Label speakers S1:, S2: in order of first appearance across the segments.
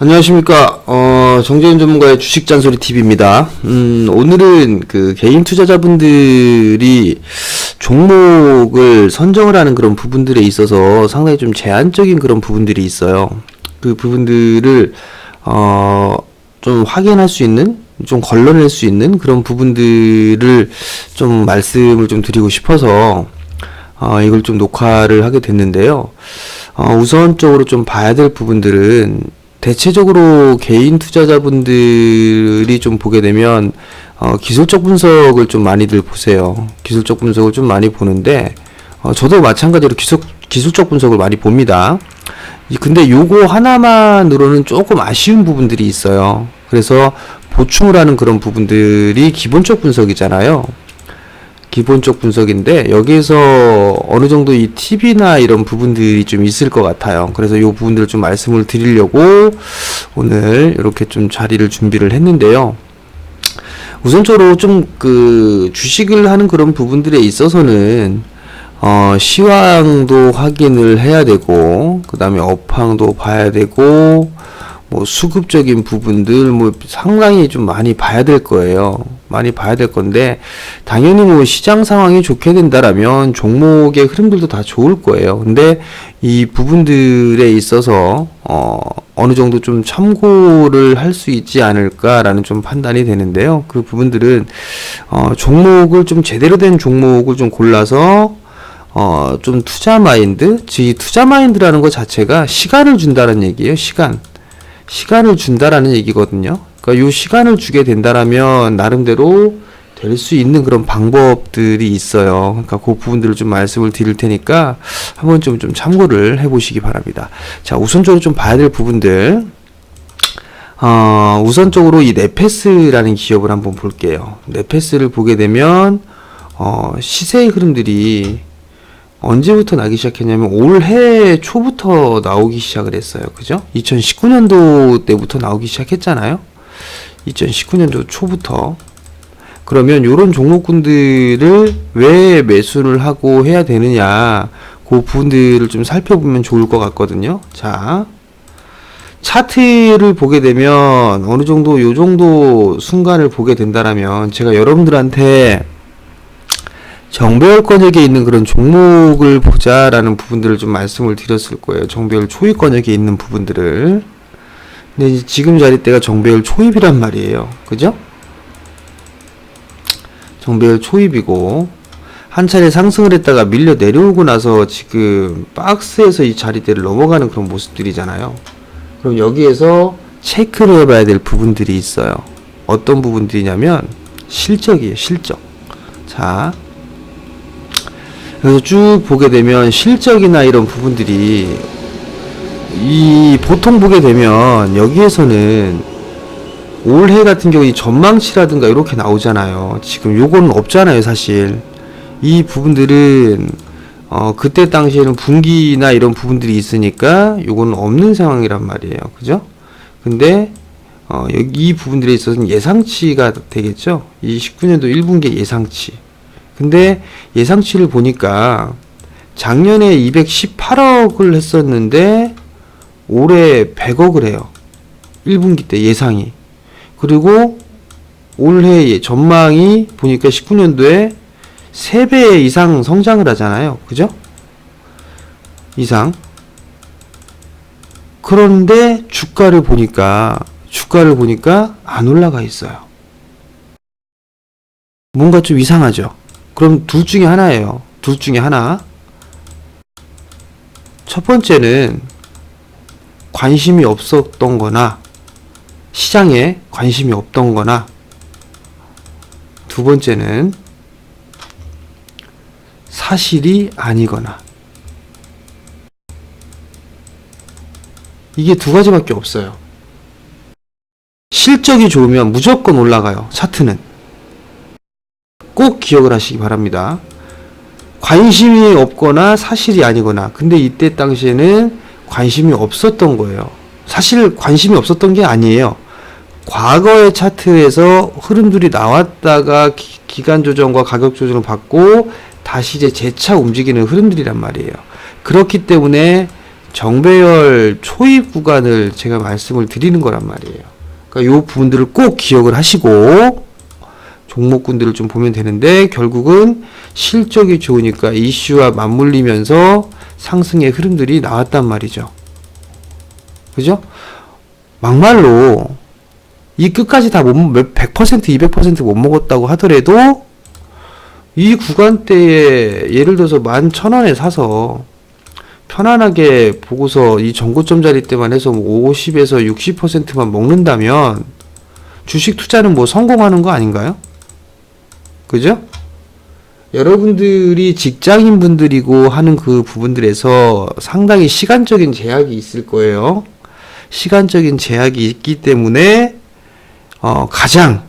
S1: 안녕하십니까. 정재훈 전문가의 주식 잔소리 TV입니다. 오늘은 그 개인 투자자분들이 종목을 선정을 하는 그런 부분들에 있어서 상당히 좀 제한적인 그런 부분들이 있어요. 그 부분들을, 좀 확인할 수 있는, 좀 걸러낼 수 있는 그런 부분들을 좀 말씀을 좀 드리고 싶어서, 이걸 좀 녹화를 하게 됐는데요. 우선적으로 좀 봐야 될 부분들은 대체적으로 개인 투자자분들이 좀 보게 되면 기술적 분석을 좀 많이들 보세요. 기술적 분석을 좀 많이 보는데 저도 마찬가지로 기술적 분석을 많이 봅니다. 근데 요거 하나만으로는 조금 아쉬운 부분들이 있어요. 그래서 보충을 하는 그런 부분들이 기본적 분석이잖아요. 기본적 분석인데 여기에서 어느 정도 이 팁이나 이런 부분들이 좀 있을 것 같아요. 그래서 이 부분들을 좀 말씀을 드리려고 오늘 이렇게 좀 자리를 준비를 했는데요. 우선적으로 좀 그 주식을 하는 그런 부분들에 있어서는 시황도 확인을 해야 되고, 그 다음에 업황도 봐야 되고, 뭐 수급적인 부분들 뭐 상당히 좀 많이 봐야 될 거예요. 많이 봐야 될 건데 당연히 뭐 시장 상황이 좋게 된다라면 종목의 흐름들도 다 좋을 거예요. 근데 이 부분들에 있어서 어느 정도 좀 참고를 할 수 있지 않을까라는 좀 판단이 되는데요. 그 부분들은 종목을 좀 제대로 된 종목을 좀 골라서 좀 투자 마인드, 즉 투자 마인드라는 것 자체가 시간을 준다는 얘기예요. 시간을 준다라는 얘기거든요. 그러니까 요 시간을 주게 된다라면 나름대로 될 수 있는 그런 방법들이 있어요. 그러니까 그 부분들을 좀 말씀을 드릴 테니까 한번 좀 참고를 해보시기 바랍니다. 자, 우선적으로 좀 봐야 될 부분들. 우선적으로 이 네페스라는 기업을 한번 볼게요. 네페스를 보게 되면 시세의 흐름들이 언제부터 나기 시작했냐면 올해 초부터 나오기 시작을 했어요. 그죠? 2019년도 때부터 나오기 시작했잖아요. 2019년도 초부터. 그러면 요런 종목군들을 왜 매수를 하고 해야 되느냐, 그 부분들을 좀 살펴보면 좋을 것 같거든요. 자, 차트를 보게 되면 어느 정도 요 정도 순간을 보게 된다라면 제가 여러분들한테 정배열권역에 있는 그런 종목을 보자라는 부분들을 좀 말씀을 드렸을 거예요. 정배열 초입권역에 있는 부분들을. 근데 이제 지금 자리대가 정배열 초입이란 말이에요. 그죠? 정배열 초입이고 한 차례 상승을 했다가 밀려 내려오고 나서 지금 박스에서 이 자리대를 넘어가는 그런 모습들이잖아요. 그럼 여기에서 체크를 해봐야 될 부분들이 있어요. 어떤 부분들이냐면 실적이에요. 실적. 자, 그래서 쭉 보게 되면 실적이나 이런 부분들이 보통 보게 되면 여기에서는 올해 같은 경우 이 전망치라든가 이렇게 나오잖아요. 지금 요거는 없잖아요, 사실. 이 부분들은 그때 당시에는 분기나 이런 부분들이 있으니까 요거는 없는 상황이란 말이에요. 그죠? 근데 여기 이 부분들에 있어서는 예상치가 되겠죠. 이 19년도 1분기 예상치. 근데 예상치를 보니까 작년에 218억을 했었는데 올해 100억을 해요. 1분기 때 예상이. 그리고 올해 전망이 보니까 19년도에 3배 이상 성장을 하잖아요. 그죠? 이상. 그런데 주가를 보니까 안 올라가 있어요. 뭔가 좀 이상하죠? 그럼 둘 중에 하나예요. 둘 중에 하나. 첫 번째는 관심이 없었던 거나 시장에 관심이 없던 거나, 두 번째는 사실이 아니거나. 이게 두 가지밖에 없어요. 실적이 좋으면 무조건 올라가요. 차트는. 꼭 기억을 하시기 바랍니다. 관심이 없거나 사실이 아니거나. 근데 이때 당시에는 관심이 없었던 거예요. 사실 관심이 없었던 게 아니에요. 과거의 차트에서 흐름들이 나왔다가 기간 조정과 가격 조정을 받고 다시 이제 재차 움직이는 흐름들이란 말이에요. 그렇기 때문에 정배열 초입 구간을 제가 말씀을 드리는 거란 말이에요. 그러니까 요 부분들을 꼭 기억을 하시고 종목군들을 좀 보면 되는데, 결국은 실적이 좋으니까 이슈와 맞물리면서 상승의 흐름들이 나왔단 말이죠. 그죠? 막말로 이 끝까지 다 100%, 200% 못 먹었다고 하더라도 이 구간대에 예를 들어서 11,000원에 사서 편안하게 보고서 이 전고점 자리 때만 해서 50에서 60%만 먹는다면 주식 투자는 뭐 성공하는 거 아닌가요? 그죠? 여러분들이 직장인 분들이고 하는 그 부분들에서 상당히 시간적인 제약이 있을 거예요. 시간적인 제약이 있기 때문에 가장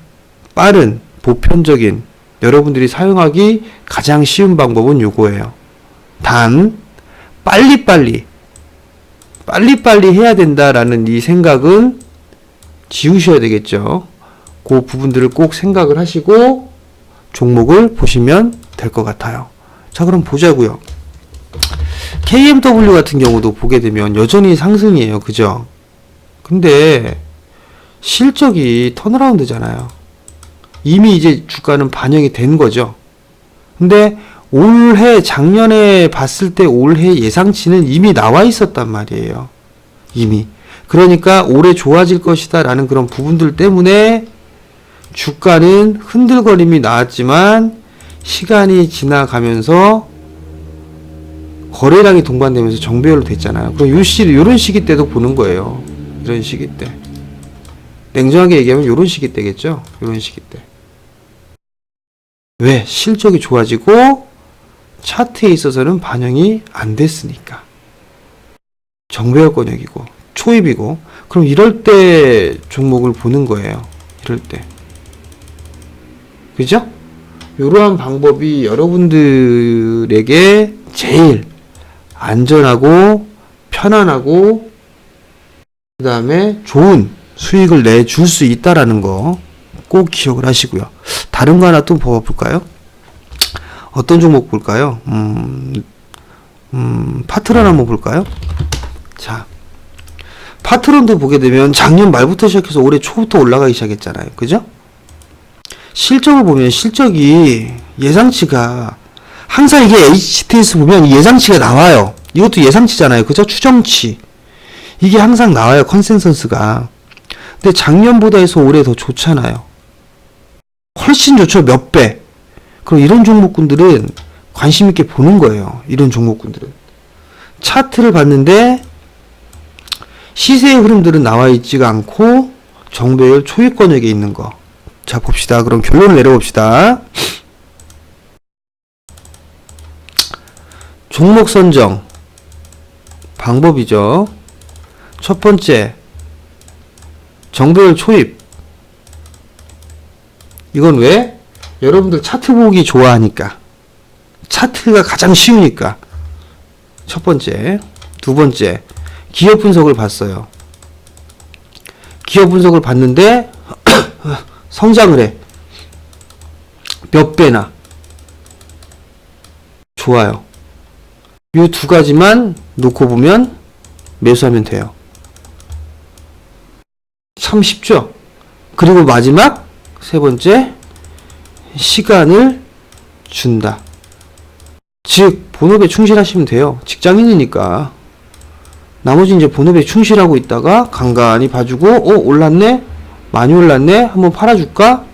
S1: 빠른 보편적인 여러분들이 사용하기 가장 쉬운 방법은 요거예요. 단 빨리빨리 해야 된다라는 이 생각은 지우셔야 되겠죠. 그 부분들을 꼭 생각을 하시고 종목을 보시면 될 것 같아요. 자, 그럼 보자고요. KMW 같은 경우도 보게 되면 여전히 상승이에요. 그죠? 근데 실적이 턴어라운드잖아요. 이미 이제 주가는 반영이 된 거죠. 근데 올해 작년에 봤을 때 올해 예상치는 이미 나와 있었단 말이에요. 이미. 그러니까 올해 좋아질 것이다 라는 그런 부분들 때문에 주가는 흔들거림이 나왔지만 시간이 지나가면서 거래량이 동반되면서 정배열로 됐잖아요. 그럼 요런 시기 때도 보는 거예요. 이런 시기 때. 냉정하게 얘기하면 요런 시기 때겠죠. 요런 시기 때. 왜? 실적이 좋아지고 차트에 있어서는 반영이 안 됐으니까. 정배열 권역이고 초입이고, 그럼 이럴 때 종목을 보는 거예요. 이럴 때. 그죠? 이러한 방법이 여러분들에게 제일 안전하고 편안하고 그 다음에 좋은 수익을 내줄 수 있다라는 거 꼭 기억을 하시고요. 다른 거 하나 또 볼까요? 어떤 종목 볼까요? 파트론 한번 볼까요? 자, 파트론도 보게 되면 작년 말부터 시작해서 올해 초부터 올라가기 시작했잖아요. 그죠? 실적을 보면 실적이 예상치가 항상 이게 HTS 보면 예상치가 나와요. 이것도 예상치잖아요. 그죠? 추정치. 이게 항상 나와요. 컨센서스가. 근데 작년보다 해서 올해 더 좋잖아요. 훨씬 좋죠. 몇 배. 그럼 이런 종목군들은 관심 있게 보는 거예요. 이런 종목군들은. 차트를 봤는데 시세의 흐름들은 나와 있지가 않고 정배열 초입 권역에 있는 거. 자, 봅시다. 그럼 결론을 내려봅시다. 종목 선정 방법이죠. 첫 번째, 정배열 초입. 이건 왜? 여러분들 차트 보기 좋아하니까. 차트가 가장 쉬우니까. 첫 번째. 두 번째, 기업 분석을 봤어요. 기업 분석을 봤는데 성장을 해. 몇 배나. 좋아요. 이 두 가지만 놓고 보면 매수하면 돼요. 참 쉽죠? 그리고 마지막 세 번째, 시간을 준다. 즉 본업에 충실하시면 돼요. 직장인이니까. 나머지 이제 본업에 충실하고 있다가 간간히 봐주고 올랐네? 많이 올랐네? 한번 팔아줄까?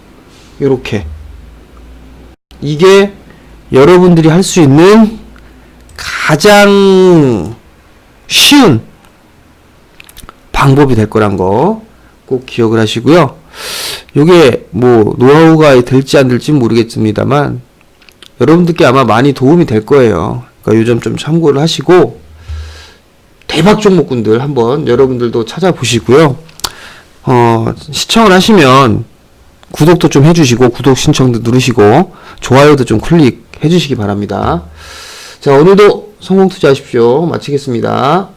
S1: 요렇게. 이게 여러분들이 할 수 있는 가장 쉬운 방법이 될 거란 거 꼭 기억을 하시고요. 요게 뭐 노하우가 될지 안 될지 모르겠습니다만 여러분들께 아마 많이 도움이 될 거예요. 그러니까 요 점 좀 참고를 하시고 대박 종목군들 한번 여러분들도 찾아보시고요. 시청을 하시면 구독도 좀 해주시고 구독 신청도 누르시고 좋아요도 좀 클릭해 주시기 바랍니다. 자, 오늘도 성공 투자하십시오. 마치겠습니다.